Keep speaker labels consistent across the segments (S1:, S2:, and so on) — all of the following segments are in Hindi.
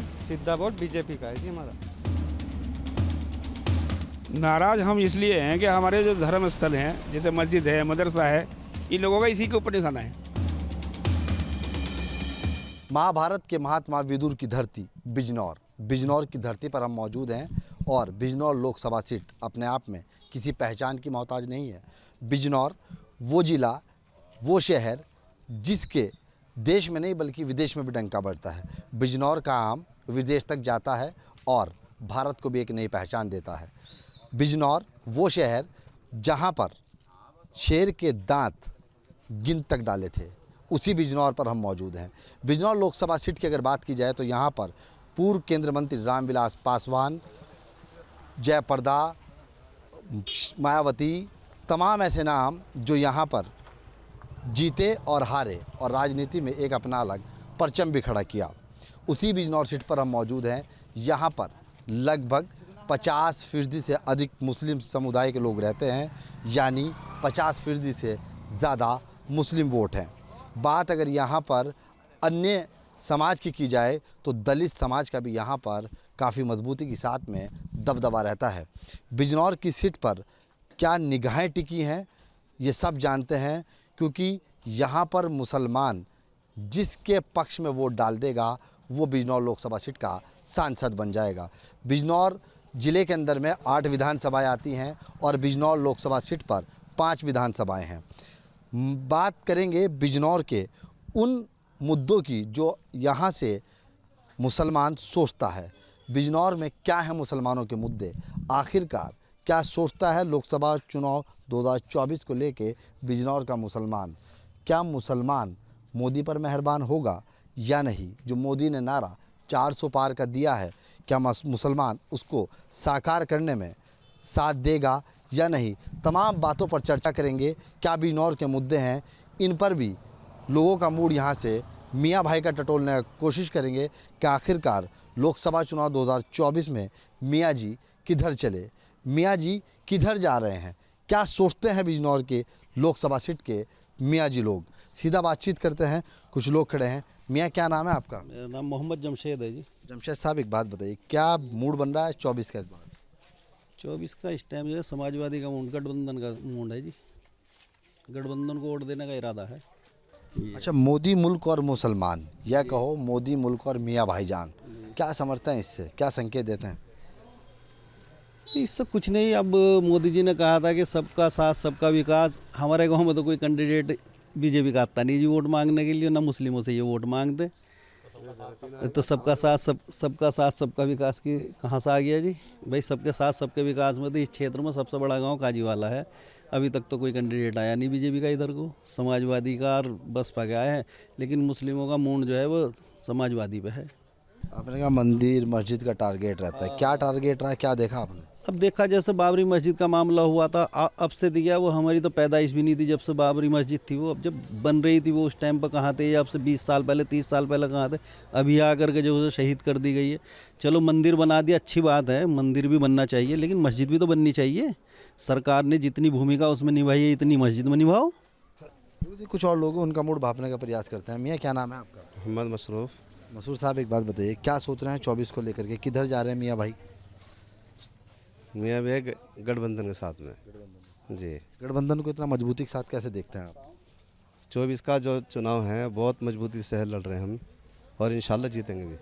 S1: सीधा वोट बीजेपी का है जी हमारा।
S2: नाराज़ हम इसलिए हैं कि हमारे जो धर्म स्थल हैं, जैसे मस्जिद है, मदरसा है, इन लोगों का इसी के ऊपर निशाना है।
S3: महाभारत के महात्मा विदुर की धरती बिजनौर की धरती पर हम मौजूद हैं और बिजनौर लोकसभा सीट अपने आप में किसी पहचान की मोहताज नहीं है। बिजनौर वो ज़िला, वो शहर जिसके देश में नहीं बल्कि विदेश में भी डंका बढ़ता है। बिजनौर का आम विदेश तक जाता है और भारत को भी एक नई पहचान देता है। बिजनौर वो शहर जहाँ पर शेर के दांत गिन तक डाले थे, उसी बिजनौर पर हम मौजूद हैं। बिजनौर लोकसभा सीट की अगर बात की जाए तो यहाँ पर पूर्व केंद्रीय मंत्री रामविलास पासवान, जयप्रदा, मायावती, तमाम ऐसे नाम जो यहाँ पर जीते और हारे और राजनीति में एक अपना अलग परचम भी खड़ा किया, उसी बिजनौर सीट पर हम मौजूद हैं। यहाँ पर लगभग 50% से अधिक मुस्लिम समुदाय के लोग रहते हैं, यानी 50% से ज़्यादा मुस्लिम वोट हैं। बात अगर यहाँ पर अन्य समाज की जाए तो दलित समाज का भी यहाँ पर काफ़ी मजबूती के साथ में दबदबा रहता है। बिजनौर की सीट पर क्या निगाहें टिकी हैं ये सब जानते हैं, क्योंकि यहाँ पर मुसलमान जिसके पक्ष में वोट डाल देगा वो बिजनौर लोकसभा सीट का सांसद बन जाएगा। बिजनौर ज़िले के अंदर में 8 विधानसभाएँ आती हैं और बिजनौर लोकसभा सीट पर 5 विधानसभाएँ हैं। बात करेंगे बिजनौर के उन मुद्दों की जो यहाँ से मुसलमान सोचता है। बिजनौर में क्या है मुसलमानों के मुद्दे, आखिरकार क्या सोचता है लोकसभा चुनाव 2024 को लेके बिजनौर का मुसलमान। क्या मुसलमान मोदी पर मेहरबान होगा या नहीं। जो मोदी ने नारा 400 पार का दिया है, क्या मुसलमान उसको साकार करने में साथ देगा या नहीं। तमाम बातों पर चर्चा करेंगे। क्या बिजनौर के मुद्दे हैं, इन पर भी लोगों का मूड यहाँ से मियाँ भाई का टटोलने की कोशिश करेंगे कि आखिरकार लोकसभा चुनाव 2024 में मियाँ जी किधर चले, मियाँ जी किधर जा रहे हैं, क्या सोचते हैं बिजनौर के लोकसभा सीट के मियाँ जी लोग। सीधा बातचीत करते हैं, कुछ लोग खड़े हैं। मियाँ क्या नाम है आपका।
S4: मेरा नाम मोहम्मद जमशेद है जी।
S3: जमशेद साहब एक बात बताइए, क्या मूड बन रहा है 24 का इस बार।
S4: 24 का इस टाइम जो है समाजवादी का मूड, गठबंधन का मूड है जी। गठबंधन को वोट देने का इरादा है।
S3: अच्छा, मोदी मुल्क और मुसलमान, या कहो मोदी मुल्क और मियाँ भाईजान, क्या समझते हैं इससे, क्या संकेत देते हैं।
S4: इससे कुछ नहीं। अब मोदी जी ने कहा था कि सबका साथ सबका विकास। हमारे गांव में तो कोई कैंडिडेट बीजेपी का आता नहीं जी वोट मांगने के लिए, ना मुस्लिमों से ये वोट मांगते। तो सबका साथ सबका विकास की कहाँ से आ गया जी। भाई सबके साथ सबके विकास में तो इस क्षेत्र में सबसे बड़ा गांव काजीवाला है। अभी तक तो कोई कैंडिडेट आया नहीं बीजेपी का इधर को, समाजवादी का और बसपा का आया है। लेकिन मुस्लिमों का मूड जो है वो समाजवादी पे है।
S3: आपने कहा मंदिर मस्जिद का टारगेट रहता है, क्या टारगेट रहा है, क्या देखा आपने।
S4: अब देखा जैसे बाबरी मस्जिद का मामला हुआ था, अब से दिया वो हमारी तो पैदाइश भी नहीं थी जब से बाबरी मस्जिद थी। वो अब जब बन रही थी वो उस टाइम पर कहाँ थे, अब से 20 साल पहले 30 साल पहले कहाँ थे। अभी आकर के जो है शहीद कर दी गई है। चलो मंदिर बना दिया, अच्छी बात है, मंदिर भी बनना चाहिए, लेकिन मस्जिद भी तो बननी चाहिए। सरकार ने जितनी भूमिका उसमें निभाई है इतनी मस्जिद में निभाओ।
S3: कुछ और लोग उनका मूड भापने का प्रयास करते हैं। मियाँ क्या नाम है आपका।
S5: मोहम्मद मसरूफ़।
S3: मसूर साहब एक बात बताइए, क्या सोच रहे हैं 24 को लेकर के, किधर जा रहे हैं मियाँ भाई।
S5: मियाँ भी गठबंधन के साथ में जी।
S3: गठबंधन को इतना मजबूती के साथ कैसे देखते हैं आप।
S5: 24 का जो चुनाव है बहुत मजबूती से लड़ रहे हैं हम, और इंशाल्लाह जीतेंगे भी।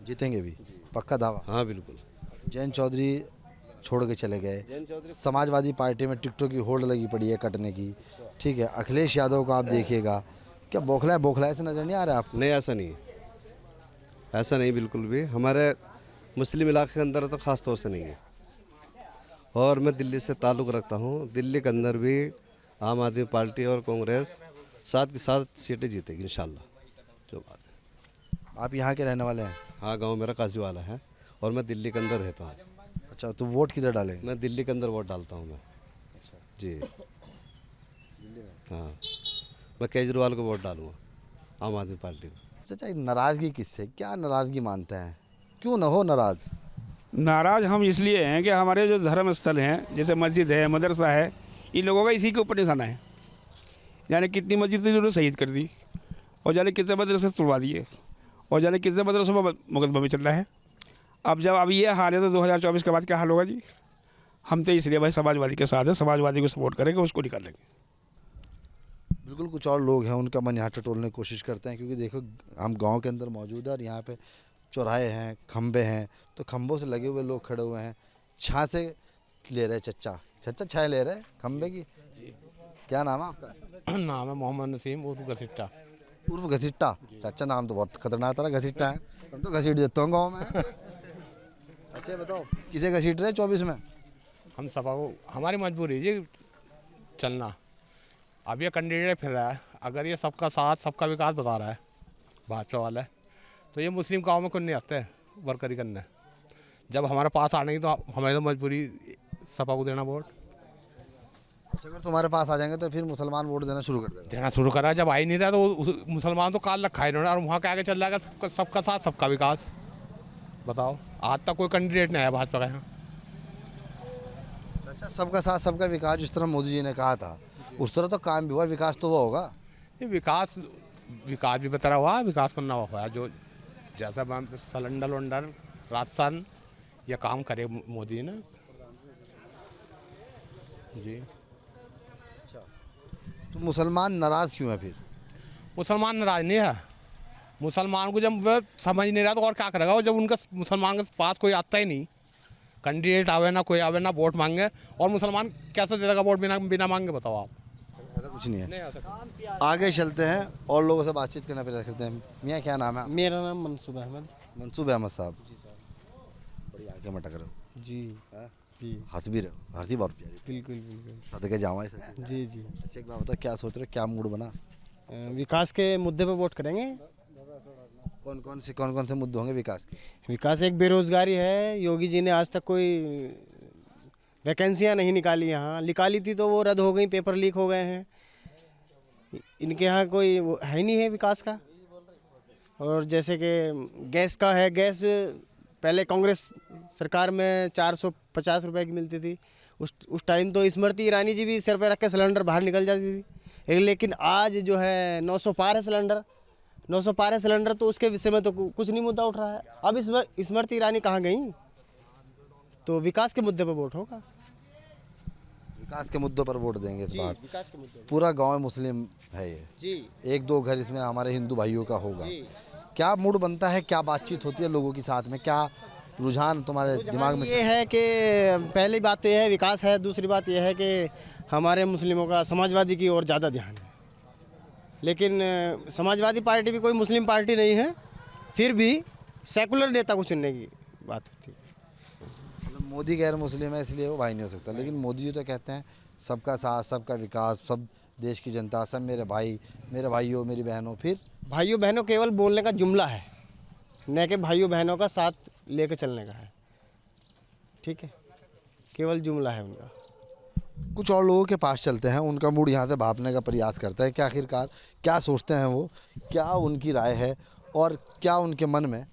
S3: जीतेंगे भी, पक्का दावा।
S5: हाँ बिल्कुल।
S3: जयंत चौधरी छोड़ के चले गए, समाजवादी पार्टी में टिकटों की होड़ लगी पड़ी है कटने की, ठीक है। अखिलेश यादव को आप देखिएगा, क्या बौखलाए से नजर नहीं आ रहा है आप।
S5: नहीं, ऐसा नहीं, ऐसा नहीं बिल्कुल भी। हमारे मुस्लिम इलाके के अंदर तो ख़ास तौर से नहीं है। और मैं दिल्ली से ताल्लुक़ रखता हूँ। दिल्ली के अंदर भी आम आदमी पार्टी और कांग्रेस साथ के साथ सीटें जीतेगी इंशाल्लाह, जो बात है।
S3: आप यहाँ के रहने वाले हैं।
S5: हाँ, गांव मेरा काजीवाला है और मैं दिल्ली के अंदर रहता हूँ।
S3: अच्छा, तो वोट किधर डालेंगे।
S5: मैं दिल्ली के अंदर वोट डालता हूँ मैं। अच्छा जी। हाँ, मैं केजरीवाल को वोट डालूँगा, आम आदमी पार्टी को।
S3: अच्छा, नाराज़गी किससे, क्या नाराज़गी मानते हैं, क्यों न हो नाराज़।
S2: नाराज़ हम इसलिए हैं कि हमारे जो धर्म स्थल हैं, जैसे मस्जिद है, मदरसा है, इन लोगों का इसी के ऊपर निशाना है। यानी कितनी मस्जिद उन्होंने शहीद कर दी और जाने कितने मदरसे तोड़वा दिए और जाने कितने मदरसों में मुकदमा भी चल रहा है। अब जब अब ये हाल है तो 2024 के बाद क्या हाल होगा जी। हम तो इसलिए भाई समाजवादी के साथ है, समाजवादी को सपोर्ट करेंगे, उसको निकालेंगे।
S3: बिल्कुल कुछ और लोग हैं, उनका मन यहाँ टटोलने की कोशिश करते हैं, क्योंकि देखो हम गांव के अंदर मौजूद है और यहाँ पे चौराहे हैं, खंबे हैं, तो खंबों से लगे हुए लोग खड़े हुए हैं, छाँ से ले रहे चच्चा छाए ले रहे खंबे की। क्या नाम है आपका?
S6: नाम है मोहम्मद नसीम उर्फ घसीटा।
S3: उर्फ घसीटा। चाचा नाम तो बहुत खतरनाक तरह घसीटा है, तुम तो घसीट देते हो गाँव में। अच्छा बताओ किसे घसीट रहे 24 में?
S6: हम सपा को, हमारी मजबूरी जी चलना। अब ये कैंडिडेट फिर रहा है, अगर ये सबका साथ सबका विकास बता रहा है भाजपा वाला, तो ये मुस्लिम गाँव में क्यों नहीं आते वर्करी करने। जब हमारे पास आने की तो हमारी तो मजबूरी सपा को देना वोट।
S3: अच्छा अगर तुम्हारे पास आ जाएंगे तो फिर मुसलमान वोट देना शुरू कर देगा?
S6: देना शुरू करा, जब आ ही नहीं रहा तो मुसलमान तो काल रखा है इन्होंने, और वहाँ क्या आगे चल रहा है सबका साथ सबका विकास। बताओ आज तक कोई कैंडिडेट नहीं आया भाजपा का यहाँ।
S3: अच्छा सबका साथ सबका विकास जिस तरह मोदी जी ने कहा था उस तरह तो काम भी हुआ, विकास तो हुआ होगा।
S6: ये विकास भी बता हुआ, विकास करना हुआ जो जैसा सिलेंडर वंडर राजस्थान ये काम करे मोदी ने जी।
S3: तो मुसलमान नाराज़ क्यों है फिर?
S6: मुसलमान नाराज नहीं है, मुसलमान को जब वह समझ नहीं रहा तो और क्या करेगा। और जब उनका मुसलमान के पास कोई आता ही नहीं, कैंडिडेट आवे ना कोई आवे ना वोट मांगे, और मुसलमान कैसे दे देगा वोट बिना मांगे। बताओ आप,
S3: ऐसा कुछ नहीं है। आगे चलते हैं और लोगों से बातचीत करना प्रयास करते हैं। मियाँ क्या नाम है?
S7: मेरा नाम मनसूब अहमद।
S3: मनसूब अहमद साहब। जी साहब बड़ी आगे मटक रहे हो
S7: जी जी
S3: हंस भी रहे हो, हंसी बहुत प्यारी।
S7: बिल्कुल बिल्कुल
S3: सदके जावा ऐसे।
S7: जी जी।
S3: अच्छा एक बात बताओ क्या सोच रहे हो, क्या मूड बना?
S7: विकास के मुद्दे पे वोट करेंगे।
S3: कौन कौन से मुद्दे होंगे विकास के?
S7: विकास एक बेरोजगारी है, योगी जी ने आज तक कोई वैकेंसियां नहीं निकाली, यहाँ निकाली थी तो वो रद्द हो गई, पेपर लीक हो गए हैं। इनके यहाँ कोई वो है ही नहीं है विकास का। और जैसे कि गैस का है, गैस पहले कांग्रेस सरकार में 450 रुपए की मिलती थी, उस टाइम तो स्मृति ईरानी जी भी सिर पे रख के सिलेंडर बाहर निकल जाती थी। लेकिन आज जो है 900 पार है सिलेंडर, 900 पार है सिलेंडर, तो उसके विषय में तो कुछ नहीं मुद्दा उठ रहा है। अब स्मृति ईरानी कहाँ गई? तो विकास के मुद्दे पर वोट होगा।
S3: विकास के मुद्दों पर वोट देंगे इस बार।
S7: विकास के मुद्दे
S3: पूरा गांव मुस्लिम है ये
S7: जी।
S3: एक दो घर इसमें हमारे हिंदू भाइयों का होगा। क्या मूड बनता है, क्या बातचीत होती है लोगों के साथ में, क्या रुझान तुम्हारे दिमाग में?
S7: ये है कि पहली बात तो यह है विकास है, दूसरी बात यह है कि हमारे मुस्लिमों का समाजवादी की ओर ज़्यादा ध्यान है। लेकिन समाजवादी पार्टी भी कोई मुस्लिम पार्टी नहीं है, फिर भी सेकुलर नेता को चुनने की बात होती है।
S3: मोदी गैर मुस्लिम है इसलिए वो भाई नहीं हो सकता, लेकिन मोदी जी तो कहते हैं सबका साथ सबका विकास, सब देश की जनता, सब मेरे भाई, मेरे भाइयों, मेरी बहनों। फिर
S7: भाइयों बहनों केवल बोलने का जुमला है, न कि भाइयों बहनों का साथ लेकर चलने का है। ठीक है, केवल जुमला है उनका।
S3: कुछ और लोगों के पास चलते हैं, उनका मूड यहाँ से भापने का प्रयास करता है कि आखिरकार क्या सोचते हैं वो, क्या उनकी राय है और क्या उनके मन में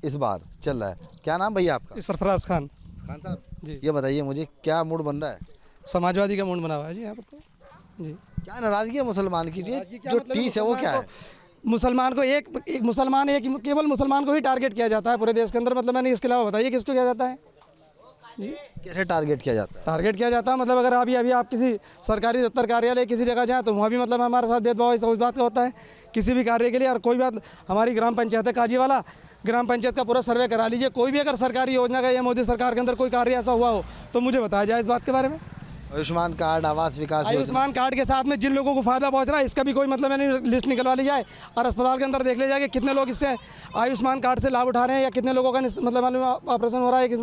S3: इस बार चल रहा है। क्या नाम भैया आपका?
S8: सरफराज खान।
S3: खान साहब
S8: जी।
S3: ये बताइए मुझे क्या मूड बन रहा है?
S8: समाजवादी का मूड बना हुआ है जी यहाँ पर तो जी।
S3: क्या नाराजगी है मुसलमान की? जो टीस है वो क्या है?
S8: मुसलमान को एक मुसलमान, एक केवल मुसलमान को ही टारगेट किया जाता है पूरे देश के अंदर। मतलब मैंने इसके अलावा बताइए किसको किया जाता है जी?
S3: कैसे टारगेट किया जाता है?
S8: टारगेट किया जाता है मतलब अगर अभी आप किसी सरकारी दफ्तर कार्यालय किसी जगह जाएँ तो वहाँ भी मतलब हमारे साथ भेदभाव इस बात का होता है किसी भी कार्य के लिए। और कोई बात, हमारी ग्राम पंचायत है काजीवाला, ग्राम पंचायत का पूरा सर्वे करा लीजिए, कोई भी अगर सरकारी योजना का या मोदी सरकार के अंदर कोई कार्य ऐसा हुआ हो तो मुझे बताया जाए इस बात के बारे में।
S3: आयुष्मान कार्ड, आवास विकास योजना,
S8: आयुष्मान कार्ड के साथ में जिन लोगों को फायदा पहुंच रहा है इसका भी कोई मतलब यानी लिस्ट निकलवा ली जाए और अस्पताल के अंदर देख लिया जाए कि कितने लोग इससे आयुष्मान कार्ड से लाभ उठा रहे हैं या कितने लोगों का मतलब ऑपरेशन हो रहा है किस।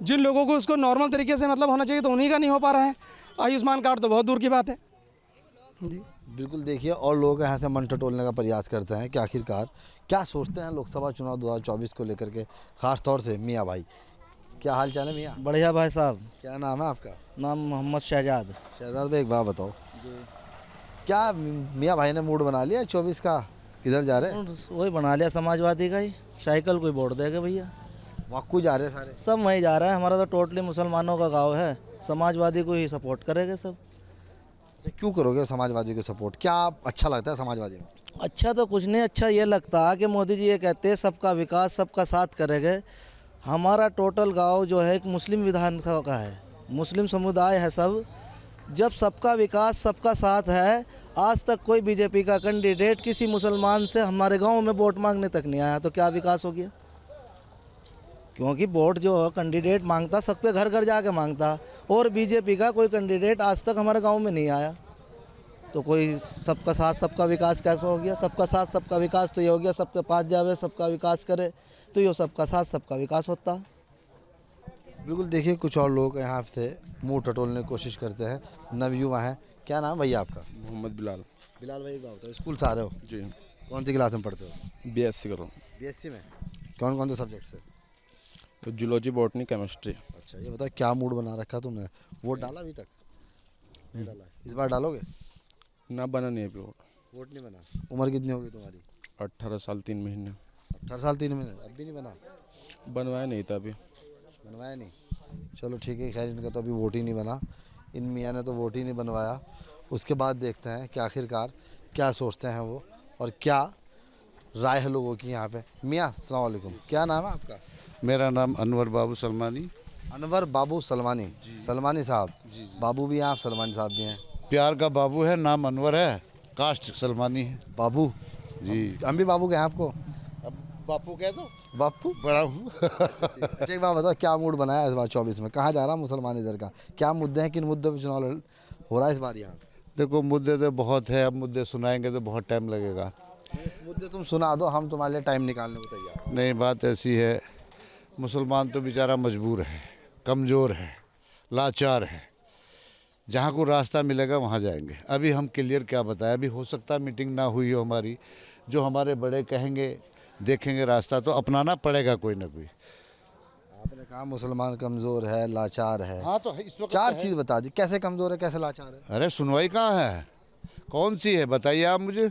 S8: जिन लोगों को उसको नॉर्मल तरीके से मतलब होना चाहिए तो उन्हीं का नहीं हो पा रहा है। आयुष्मान कार्ड तो बहुत दूर की बात है जी।
S3: बिल्कुल देखिए और लोग यहाँ से मन टटोलने का प्रयास करते हैं कि आखिरकार क्या सोचते हैं लोकसभा चुनाव 2024 को लेकर के, खास तौर से मियाँ भाई। क्या हाल चाल है मियाँ?
S9: बढ़िया भाई साहब।
S3: क्या नाम है आपका?
S9: नाम मोहम्मद शहजाद।
S3: शहजाद भाई एक बात बताओ, क्या मियाँ भाई ने मूड बना लिया 24 का? किधर जा रहे हैं?
S9: वही बना लिया समाजवादी का ही, साइकिल कोई वोट देगा भैया।
S3: वाकू जा रहे हैं सारे?
S9: सब वहीं जा रहा है, हमारा तो टोटली मुसलमानों का गांव है, समाजवादी को ही सपोर्ट करेंगे सब।
S3: क्यों करोगे समाजवादी को सपोर्ट? क्या अच्छा लगता है समाजवादी में?
S9: अच्छा तो कुछ नहीं, अच्छा ये लगता है कि मोदी जी ये कहते हैं सबका विकास सबका साथ करेंगे। हमारा टोटल गांव जो है एक मुस्लिम विधानसभा का है, मुस्लिम समुदाय है सब। जब सबका विकास सबका साथ है, आज तक कोई बीजेपी का कैंडिडेट किसी मुसलमान से हमारे गांव में वोट मांगने तक नहीं आया, तो क्या विकास हो गया? क्योंकि वोट जो कैंडिडेट मांगता सबके घर घर जाके मांगता, और बीजेपी का कोई कैंडिडेट आज तक हमारे गांव में नहीं आया। तो कोई सबका साथ सबका विकास कैसे हो गया? सबका साथ सबका विकास तो ये हो गया सबके पास जावे सबका विकास करे, तो ये सबका साथ सबका विकास होता।
S3: बिल्कुल, देखिए कुछ और लोग यहाँ से मुंह टटोलने की कोशिश करते हैं, नवयुवा हैं। क्या नाम है भैया आपका?
S10: मोहम्मद बिलाल।
S3: बिलाल भाई, गाँव तो स्कूल से आ रहे हो?
S10: जी।
S3: कौन सी क्लास में पढ़ते हो?
S10: BSc कर रहा हूँ।
S3: BSc में कौन कौन से सब्जेक्ट से?
S10: तो जूलॉजी, बॉटनी, केमिस्ट्री।
S3: अच्छा, ये बता क्या मूड बना रखा तुमने? वोट डाला अभी तक? नहीं डाला, इस बार डालोगे?
S10: ना बना नहीं अभी
S3: वोट नहीं बना। उम्र कितनी होगी तुम्हारी?
S10: 18 साल 3 महीने।
S3: 18 साल 3 महीने, अब भी नहीं बना?
S10: बनवाया नहीं था अभी।
S3: बनवाया नहीं? चलो ठीक है, खैर इनका तो अभी वोट ही नहीं बना, इन मियाँ ने तो वोट ही नहीं बनवाया। उसके बाद देखते हैं कि आखिरकार क्या सोचते हैं वो और क्या राय है लोगों की यहाँ पे। मियाँ अस्सलाम वालेकुम, क्या नाम है आपका?
S11: मेरा नाम अनवर बाबू सलमानी।
S3: अनवर बाबू सलमानी। सलमानी साहब, बाबू भी हैं आप, सलमानी साहब भी हैं।
S11: प्यार का बाबू है, नाम अनवर है, कास्ट सलमानी है।
S3: बाबू
S11: जी।
S3: हम भी बाबू के हैं आपको?
S11: अब बापू कह दो।
S3: बापू
S11: बड़ा हूँ।
S3: अच्छा, एक बात बताओ, क्या मूड बनाया इस बार 24 में? कहाँ जा रहा मुसलमान इधर का? क्या मुद्दे हैं, किन मुद्दों पर चुनाव हो रहा है इस बार यहाँ?
S11: देखो मुद्दे तो बहुत है, अब मुद्दे सुनाएंगे तो बहुत टाइम लगेगा।
S3: मुद्दे तुम सुना दो, हम तुम्हारे लिए टाइम निकालने को तैयार।
S11: नहीं, बात ऐसी है, मुसलमान तो बेचारा मजबूर है, कमज़ोर है, लाचार है। जहाँ को रास्ता मिलेगा वहाँ जाएंगे। अभी हम क्लियर क्या बताएं, अभी हो सकता है मीटिंग ना हुई हो हमारी, जो हमारे बड़े कहेंगे देखेंगे रास्ता तो अपनाना पड़ेगा कोई ना कोई।
S3: आपने कहा मुसलमान कमज़ोर है, लाचार है।
S11: हाँ, तो इस वक्त
S3: चार चीज़ बता दी, कैसे कमज़ोर है, कैसे लाचार है?
S11: अरे सुनवाई कहाँ है, कौन सी है बताइए आप मुझे।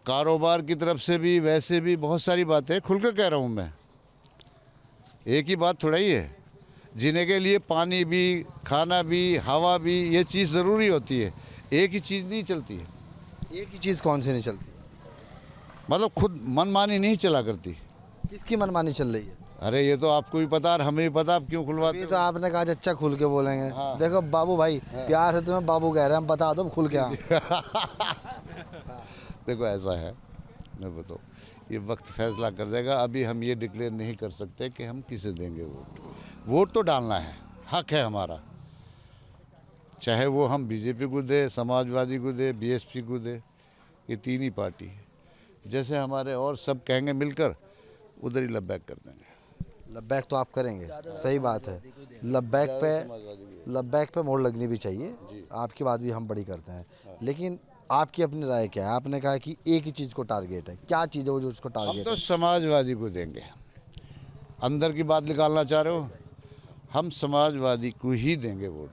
S11: कारोबार की तरफ से भी, वैसे भी बहुत सारी बातें खुल कर कह रहा हूँ मैं। एक ही बात थोड़ा ही है, जीने के लिए पानी भी, खाना भी, हवा भी, ये चीज़ ज़रूरी होती है। एक ही चीज़ नहीं चलती है।
S3: एक ही चीज़ कौन सी नहीं चलती?
S11: मतलब खुद मनमानी नहीं चला करती।
S3: किसकी मनमानी चल रही है?
S11: अरे ये तो आपको भी पता और हमें भी पता, आप क्यों खुलवाते
S3: अभी
S11: हो?
S3: तो आपने कहा अच्छा खुल के बोलेंगे।
S11: हाँ।
S3: देखो बाबू भाई, प्यार से तुम्हें बाबू कह रहे हैं, हम बता दो खुल के।
S11: देखो ऐसा है, मैं बताऊँ, ये वक्त फैसला कर देगा। अभी हम ये डिक्लेयर नहीं कर सकते कि हम किसे देंगे वोट। वोट तो डालना है, हक है हमारा, चाहे वो हम बीजेपी को दे, समाजवादी को दे, BSP को दे, ये तीन ही पार्टी है। जैसे हमारे और सब कहेंगे मिलकर, उधर ही लबैक कर देंगे।
S3: लबैक तो आप करेंगे, सही बात है। लबैक पे मोड़ लगनी भी चाहिए, आपकी बात भी हम बड़ी करते हैं। लेकिन आपकी अपनी राय क्या है? आपने कहा कि एक ही चीज़ को टारगेट है, क्या चीज़ है वो जो उसको
S11: हम
S3: टारगेट
S11: तो
S3: है?
S11: समाजवादी को देंगे। अंदर की बात निकालना चाह रहे हो, हम समाजवादी को ही देंगे वोट।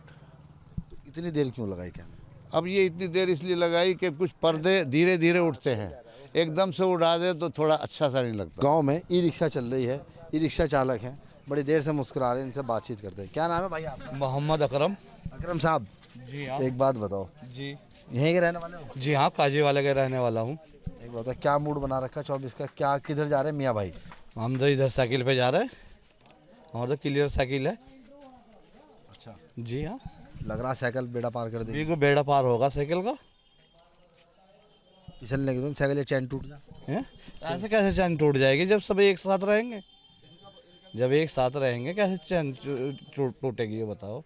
S3: तो इतनी देर क्यों लगाई क्या?
S11: अब ये इतनी देर इसलिए लगाई कि कुछ पर्दे धीरे धीरे उठते हैं, एकदम से उड़ा दे तो थोड़ा अच्छा सा नहीं लगता।
S3: गांव में ई-रिक्शा चल रही है, ई-रिक्शा चालक हैं, बड़ी देर से मुस्कुरा रहे हैं, इनसे बातचीत करते हैं। क्या नाम है भाई आपका?
S1: मोहम्मद अकरम।
S3: अकरम साहब
S1: जी हाँ।
S3: एक बात बताओ,
S1: जी
S3: यहीं के रहने वाले हो?
S1: जी हाँ, काजी वाले के रहने वाला हूँ।
S3: एक बात, क्या मूड बना रखा 24 का? क्या किधर जा रहे हैं मियाँ भाई?
S1: हम तो इधर साइकिल पे जा रहे हैं, और तो क्लियर साइकिल है।
S3: अच्छा,
S1: जी हाँ,
S3: लग रहा साइकिल बेड़ा पार कर देगी।
S1: अभी को बेड़ा पार होगा साइकिल का।
S3: फिसलने के तुम साइकिल चैन टूट जा।
S1: हैं? ऐसे कैसे चैन टूट जाएगी जब सब एक साथ रहेंगे? जब एक साथ रहेंगे कैसे चैन टूटेगी, ये बताओ।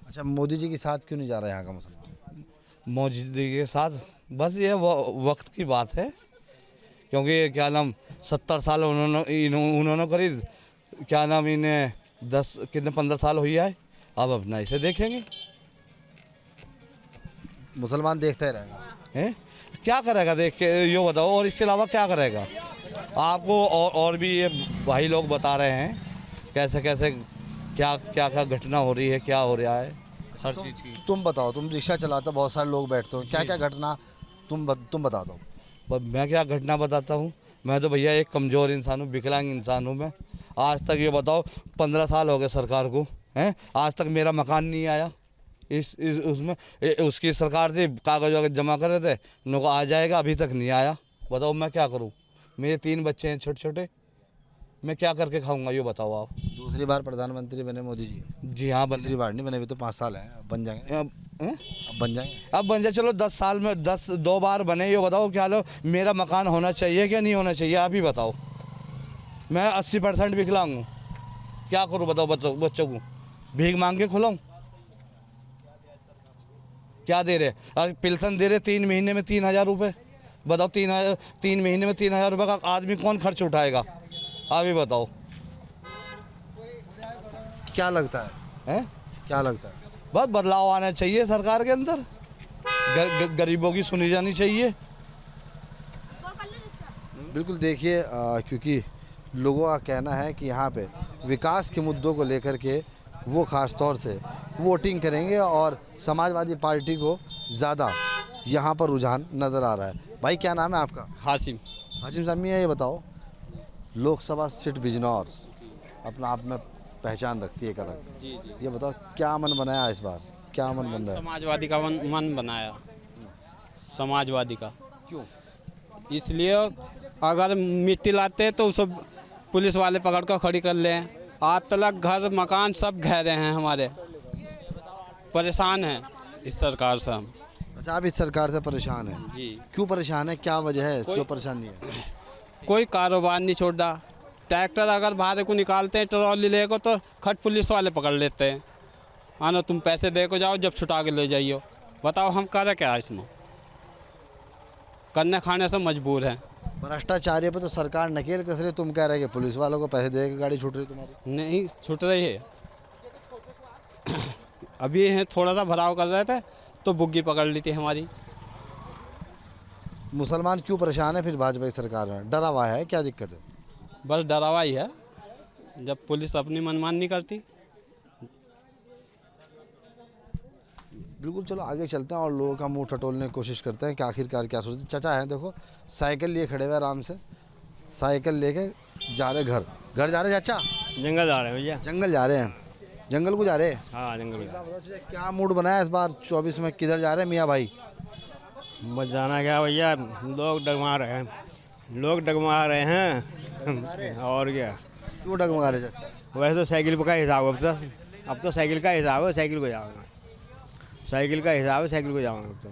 S3: अच्छा, मोदी जी के साथ क्यों नहीं जा रहा यहाँ का मुसलमान?
S1: मोदी जी के साथ बस ये वक्त की बात है, क्योंकि क्या नाम 70 साल उन्होंने करीब, क्या नाम इन्हें 15 साल हुई है। अब अपना इसे देखेंगे।
S3: मुसलमान देखता ही रहेगा।
S1: हैं? क्या करेगा देख के, यो बताओ, और इसके अलावा क्या करेगा? आपको और भी ये भाई लोग बता रहे हैं कैसे कैसे क्या क्या क्या घटना हो रही है, क्या हो रहा है हर चीज़ की।
S3: तुम बताओ, तुम रिक्शा चलाते हो, बहुत सारे लोग बैठते हो, क्या क्या घटना तुम बता दो।
S1: मैं क्या घटना बताता हूँ? मैं तो भैया एक कमज़ोर इंसान हूँ, विकलांग इंसान हूँ मैं। आज तक ये बताओ 15 साल हो गए सरकार को, हैं? आज तक मेरा मकान नहीं आया। उसमें उसकी सरकार से कागज वागज जमा कर रहे थे, उनको आ जाएगा, अभी तक नहीं आया। बताओ मैं क्या करूं? मेरे 3 बच्चे हैं छोटे छोटे, मैं क्या करके खाऊंगा ये बताओ आप।
S3: दूसरी बार प्रधानमंत्री बने मोदी जी?
S1: जी हाँ,
S3: दूसरी बार नहीं बने, अभी तो 5 साल हैं, अब बन जाएंगे।
S1: अब
S3: बन जाएंगे।
S1: अब बन जाए, चलो 10 साल में 2 बार बने, ये बताओ क्या लो मेरा मकान होना चाहिए क्या नहीं होना चाहिए, आप ही बताओ। मैं 80% विकलांग हूँ, क्या करूँ बताओ? बच्चों को भीख मांग के खुलाऊँ? क्या दे रहे? पेंशन दे रहे 3 महीने में 3000 रुपये। बताओ 3 महीने में 3000 रुपये का आदमी कौन खर्च उठाएगा? आप ही बताओ।
S3: क्या लगता है? क्या लगता है?
S1: बस बदलाव आना चाहिए सरकार के अंदर, गरीबों की सुनी जानी चाहिए।
S3: बिल्कुल देखिए, क्योंकि लोगों का कहना है कि यहाँ पे विकास के मुद्दों को लेकर के वो ख़ास तौर से वोटिंग करेंगे और समाजवादी पार्टी को ज़्यादा यहाँ पर रुझान नज़र आ रहा है। भाई क्या नाम है आपका?
S12: हाशिम।
S3: हाशिम साहब, ये बताओ, लोकसभा सीट बिजनौर अपना आप में पहचान रखती है एक अलग।
S12: जी जी।
S3: ये बताओ क्या मन बनाया इस बार, क्या मन बन रहा है?
S12: समाजवादी का मन बनाया, समाजवादी का।
S3: क्यों?
S12: इसलिए अगर मिट्टी लाते तो सब पुलिस वाले पकड़ कर खड़ी कर लें। आज तक घर मकान सब घेरे हैं हमारे, परेशान हैं इस सरकार से हम।
S3: अच्छा, आप इस सरकार से परेशान हैं?
S12: जी।
S3: क्यों परेशान है, क्या वजह है जो परेशानी है?
S12: कोई कारोबार नहीं छोड़ रहा। ट्रैक्टर अगर भाड़े को निकालते हैं ट्रॉली लेकर तो खट पुलिस वाले पकड़ लेते हैं। हाँ ना, तुम पैसे दे को जाओ, जब छुटा के ले जाइयो। बताओ हम करें क्या इसमें? करने खाने से मजबूर हैं।
S3: भ्रष्टाचार्य पे तो सरकार नकेल कस रही, तुम कह रहे कि पुलिस वालों को पैसे दे के गाड़ी छूट रही तुम्हारी?
S12: नहीं छूट रही है। अभी हैं थोड़ा सा भराव कर रहे थे तो बुग्गी पकड़ ली थी हमारी।
S3: मुसलमान क्यों परेशान है फिर भाजपा की सरकार में? डरा हुआ है, क्या दिक्कत है?
S12: बस डरावा ही है, जब पुलिस अपनी मनमानी नहीं करती।
S3: बिल्कुल, चलो आगे चलते हैं और लोगों का मुंह टटोलने की कोशिश करते हैं कि आखिरकार क्या सोचते हैं। चाचा हैं, देखो साइकिल लिए खड़े हुए आराम से, साइकिल लेके जा रहे घर जा रहे चाचा?
S13: जंगल जा रहे हैं भैया।
S3: जंगल जा रहे हैं? जंगल को जा रहे हैं?
S13: हाँ जंगल
S3: बताओ क्या मूड बनाया इस बार 24 में, किधर जा रहे हैं मियाँ भाई?
S13: बस जाना क्या भैया, लोग डगमा रहे हैं, लोग डगमा रहे हैं और क्या।
S3: क्यों डगमगा रहे चाचा?
S13: वैसे तो साइकिल का हिसाब अब तो साइकिल का हिसाब है, साइकिल को जाओगे, साइकिल का हिसाब है, साइकिल को जाओगे अब तो।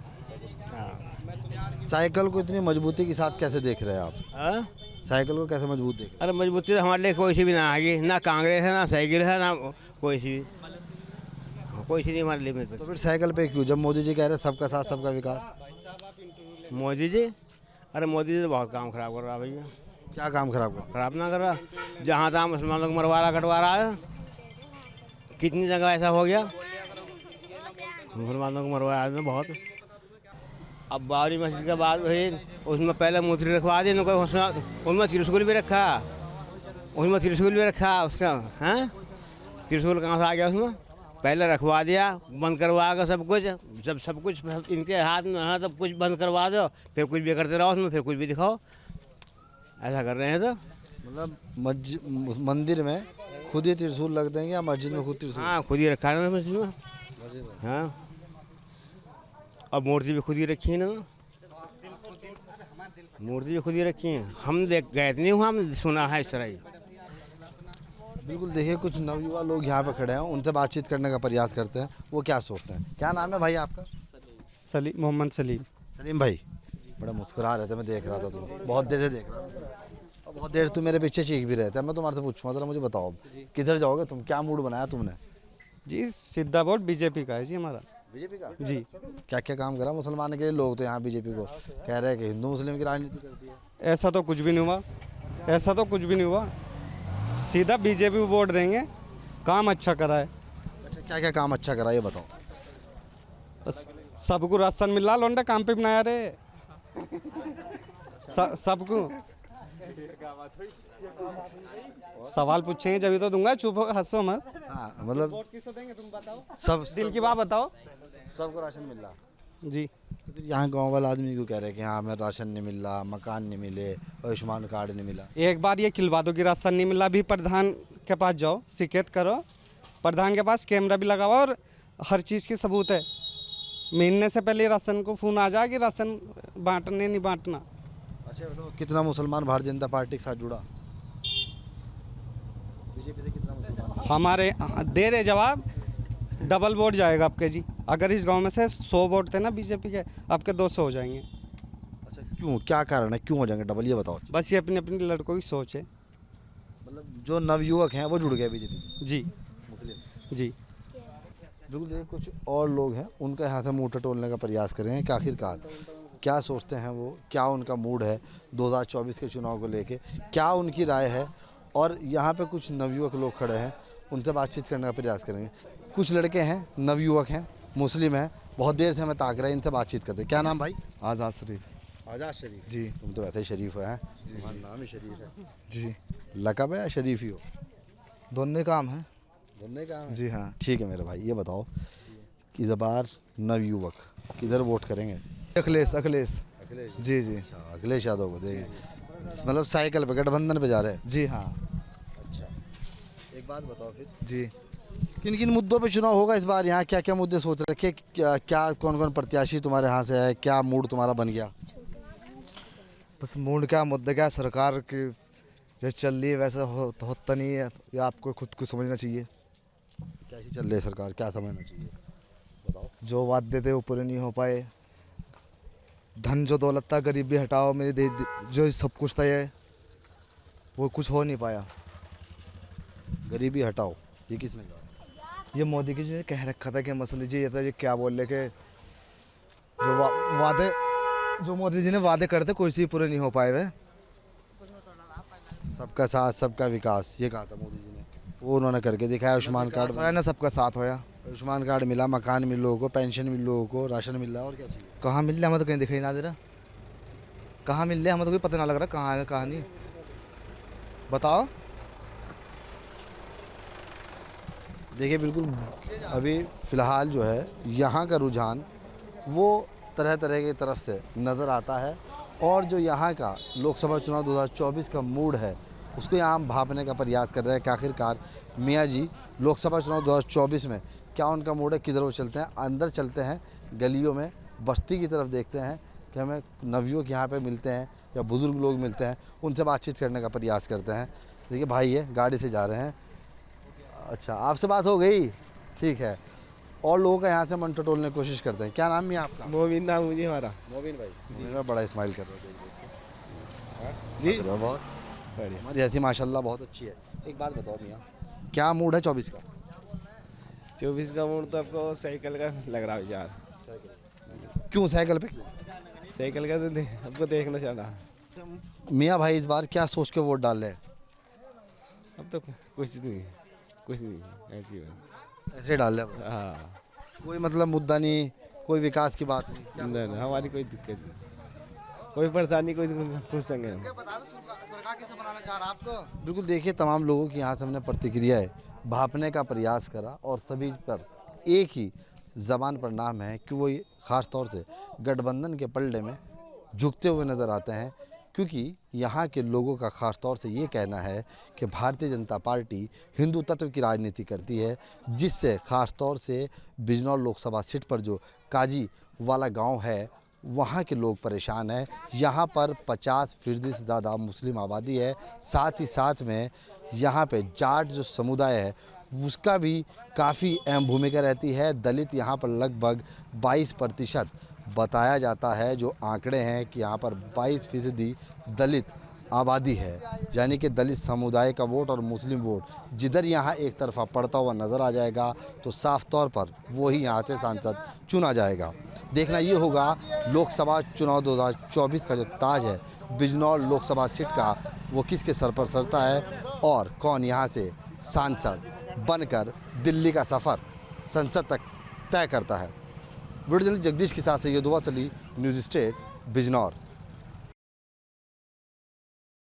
S13: हाँ।
S3: साइकिल को इतनी मजबूती के साथ कैसे देख रहे हैं आप?
S13: हाँ?
S3: साइकिल को कैसे मजबूत देख रहे हैं?
S13: अरे मजबूती तो हमारे लिए कोई सी भी ना आएगी, ना कांग्रेस है, ना साइकिल है, ना कोई सी नहीं हमारे लिए मजबूत।
S3: तो फिर साइकिल पे क्यों, जब मोदी जी कह रहे हैं सबका साथ सबका विकास?
S13: मोदी जी, अरे मोदी जी तो बहुत काम खराब कर रहा है भैया।
S3: क्या काम खराब
S13: ना कर रहा? जहाँ तहाँ मुसलमानों को मरवा रहा कटवा रहा है। कितनी जगह ऐसा हो गया, मुसलमानों को मरवाया है बहुत। अब बाबरी मस्जिद के बाद वही उसमें पहले मूर्ति रखवा दी, उनमें त्रिशूल भी रखा, उसका। हाँ, त्रिशूल कहाँ से आ गया उसमें? पहले रखवा दिया, बंद करवा कर सब कुछ, जब सब कुछ इनके हाथ में है सब कुछ बंद करवा दो, फिर कुछ भी करते रहो उसमें, फिर कुछ भी दिखाओ। ऐसा कर रहे हैं तो
S3: मतलब मंदिर में खुद ही त्रिशूल लग देंगे या मस्जिद में खुद त्रिशूल?
S13: हाँ, खुद ही रखा है मस्जिद में। हाँ, अब मूर्ति भी खुद ही रखी है ना, मूर्ति भी खुद ही रखी है। हम देख गए नहीं हुआ, हम सुना है इस तरह ही।
S3: बिल्कुल, देखिए कुछ नवयुवा लोग यहाँ पे खड़े हैं, उनसे बातचीत करने का प्रयास करते हैं, वो क्या सोचते हैं। क्या नाम है भाई आपका?
S8: सलीम, मोहम्मद सलीम।
S3: सलीम भाई, बड़ा मुस्कुरा रहे थे, मैं देख रहा था तुम, बहुत देर से देख रहा था, और बहुत देर से तुम मेरे पीछे चीख भी रहे थे। मैं तुम्हारे से पूछूंगा, जरा मुझे बताओ किधर जाओगे तुम, क्या मूड बनाया तुमने?
S8: जी सीधा वोट बीजेपी का है जी हमारा।
S3: बीजेपी का?
S8: जी।
S3: क्या क्या काम करा मुसलमान के लिए? लोग तो यहाँ बीजेपी को कह रहे हैं कि हिंदू मुस्लिम की राजनीति करती है।
S8: ऐसा तो कुछ भी नहीं हुआ, ऐसा तो कुछ भी नहीं हुआ, सीधा बीजेपी को वोट देंगे, काम अच्छा करा है।
S3: अच्छा, क्या क्या काम अच्छा करा ये बताओ।
S8: बस सबको राशन मिल रहा, लौंडा काम पे बना रहे सबको। सवाल पूछेंगे जब तो दूंगा, चुप हो हंसो मत।
S3: हाँ, मतलब
S8: वोट किसको देंगे तुम बताओ,
S3: सब
S8: दिल की बात बताओ।
S3: सबको राशन मिल रहा
S8: जी।
S3: तो फिर यहाँ गांव वाला आदमी को कह रहे हैं कि हाँ हमें राशन नहीं मिल रहा, मकान नहीं मिले, आयुष्मान कार्ड नहीं मिला।
S8: एक बार ये खिलवा दो कि राशन नहीं मिला, भी प्रधान के पास जाओ, शिकायत करो, प्रधान के पास कैमरा भी लगा हुआ और
S12: हर चीज़ की सबूत है। महीने से पहले राशन को फ़ोन आ जाए कि राशन बांटने नहीं बांटना।
S3: अच्छा बताओ, कितना मुसलमान भारतीय जनता पार्टी के साथ जुड़ा? बीजेपी से कितना मुसलमान?
S12: हमारे दे रहे जवाब, डबल वोट जाएगा आपके जी। अगर इस गांव में से 100 वोट थे ना बीजेपी के, आपके 200 हो जाएंगे।
S3: अच्छा क्यों, क्या कारण है, क्यों हो जाएंगे डबल, ये बताओ।
S12: बस ये अपनी अपनी लड़कों की सोच है।
S3: मतलब जो नवयुवक हैं वो जुड़ गए बीजेपी
S12: जी
S3: मुस्लिम।
S12: जी।
S3: बिल्कुल देखिए, कुछ और लोग हैं, उनका यहाँ से मुँह टटोलने का प्रयास करेंगे कि आखिरकार क्या सोचते हैं वो, क्या उनका मूड है 2024 के चुनाव को लेके, क्या उनकी राय है। और यहाँ पे कुछ नवयुवक लोग खड़े हैं, उनसे बातचीत करने का प्रयास करेंगे। कुछ लड़के हैं, नवयुवक हैं, मुस्लिम हैं, बहुत देर से हमें ताक रहे हैं, इनसे बातचीत करते हैं। क्या नाम भाई?
S5: आज़ाद शरीफ।
S3: आज़ाद शरीफ
S5: जी।
S3: तुम तो वैसे ही शरीफ हो, हैं? तुम्हारा नाम ही शरीफ है।
S5: जी।
S3: लकब है या शरीफ ही हो?
S5: दोनों काम है।
S3: दोनों का?
S5: जी हाँ।
S3: ठीक है मेरे भाई, ये बताओ कि इस बार नवयुवक किधर वोट करेंगे?
S5: अखिलेश।
S3: अखिलेश
S5: जी जी।
S3: अच्छा, अखिलेश यादव को देंगे, मतलब साइकिल पे गठबंधन पे जा रहे हैं।
S5: जी हाँ।
S3: अच्छा, एक बात बताओ फिर,
S5: जी।
S3: किन किन मुद्दों पे चुनाव होगा इस बार? यहाँ क्या क्या मुद्दे सोच रखे, क्या कौन कौन प्रत्याशी तुम्हारे यहाँ से है, क्या मूड तुम्हारा बन गया?
S5: बस मूड क्या, मुद्दा क्या, सरकार की जैसे चल रही है वैसा होता नहीं है, या आपको खुद को समझना चाहिए।
S3: कैसी चल रही है सरकार, क्या समझना चाहिए बताओ।
S5: जो वादे थे वो पूरे नहीं हो पाए। धन जो दौलत था, गरीबी हटाओ, मेरे जो सब कुछ था ये, वो कुछ हो नहीं पाया।
S3: गरीबी हटाओ, ये किसने कहा?
S5: ये मोदी की जी कह रखा था कि मसले जी ये था, ये क्या बोल रहे कि जो वादे जो मोदी जी ने वादे करते कोई से पूरे नहीं हो पाए वे।
S3: सबका साथ सबका विकास, ये कहा था मोदी जी ने, वो उन्होंने करके दिखाया। आयुष्मान कार्ड
S5: ना, सबका साथ होया।
S3: आयुष्मान कार्ड मिला, मकान मिल लोगों को, पेंशन मिल लोगों को, राशन मिल रहा है, और क्या चाहिए?
S5: कहाँ मिल रहा, हमें तो कहीं दिखाई ना दे रहा। कहाँ मिल रहा, हमें तो कोई पता ना लग रहा कहाँ है कहाँ नहीं, बताओ।
S3: देखिए बिल्कुल अभी फ़िलहाल जो है यहाँ का रुझान वो तरह तरह की तरफ से नज़र आता है, और जो यहाँ का लोकसभा चुनाव 2024 का मूड है उसको यहाँ हम भांपने का प्रयास कर रहे हैं कि आखिरकार मियाँ जी लोकसभा चुनाव 2024 में क्या उनका मूड है, किधर वो चलते हैं। अंदर चलते हैं, गलियों में, बस्ती की तरफ देखते हैं कि हमें नवयुवक यहाँ पे मिलते हैं या बुज़ुर्ग लोग मिलते हैं, उनसे बातचीत करने का प्रयास करते हैं। देखिए भाई है, गाड़ी से जा रहे हैं। अच्छा, आपसे बात हो गई, ठीक है। और लोगों का यहाँ से मन टटोलने की कोशिश करते हैं। क्या नाम है आपका?
S7: मोबिन नाम मुझे हमारा।
S3: मोबिन भाई जी, बड़ा स्माइल कर रहे थे
S7: जी।
S3: बहुत बढ़िया, हमारी हंसी माशाल्लाह बहुत अच्छी है। एक बात बताओ मियाँ, क्या मूड है 24 का?
S7: 24 का मूड तो आपको साइकिल का लग रहा है यार।
S3: क्यों साइकिल पे?
S7: साइकिल का तो आपको देखना चाह रहा।
S3: मियाँ भाई इस बार क्या सोच के वोट डाल रहे हैं?
S7: अब तो कुछ नहीं, ऐसी बात,
S3: ऐसे डाल रहे हैं?
S7: हाँ।
S3: कोई मतलब मुद्दा नहीं, कोई विकास की बात नहीं?
S7: नहीं, हमारी कोई दिक्कत नहीं, कोई परेशानी, कोई खुश संग है।
S3: सरकार किसे बनाना चाह रहा है आपको? बिल्कुल देखिए, तमाम लोगों की यहाँ से हमने प्रतिक्रियाएं भांपने का प्रयास करा, और सभी पर एक ही ज़बान पर नाम है कि वो ख़ास तौर से गठबंधन के पलड़े में झुकते हुए नज़र आते हैं, क्योंकि यहाँ के लोगों का ख़ास तौर से ये कहना है कि भारतीय जनता पार्टी हिंदू तत्व की राजनीति करती है, जिससे ख़ास तौर से बिजनौर लोकसभा सीट पर जो काजी वाला गांव है वहाँ के लोग परेशान हैं। यहाँ पर 50% से ज़्यादा मुस्लिम आबादी है, साथ ही साथ में यहाँ पे जाट जो समुदाय है उसका भी काफ़ी अहम भूमिका रहती है। दलित यहाँ पर लगभग 22% बताया जाता है, जो आंकड़े हैं कि यहाँ पर 22% दलित आबादी है, यानी कि दलित समुदाय का वोट और मुस्लिम वोट जिधर यहाँ एक तरफा पड़ता हुआ नज़र आ जाएगा तो साफ तौर पर वो ही यहाँ से सांसद चुना जाएगा। देखना ये होगा लोकसभा चुनाव 2024 का जो ताज है बिजनौर लोकसभा सीट का, वो किसके सर पर सरता है और कौन यहाँ से सांसद बनकर दिल्ली का सफ़र संसद तक तय करता है। वीडियो जर्नलिस्ट जगदीश के साथ से ये दुआ सली, न्यूज़ स्टेट बिजनौर।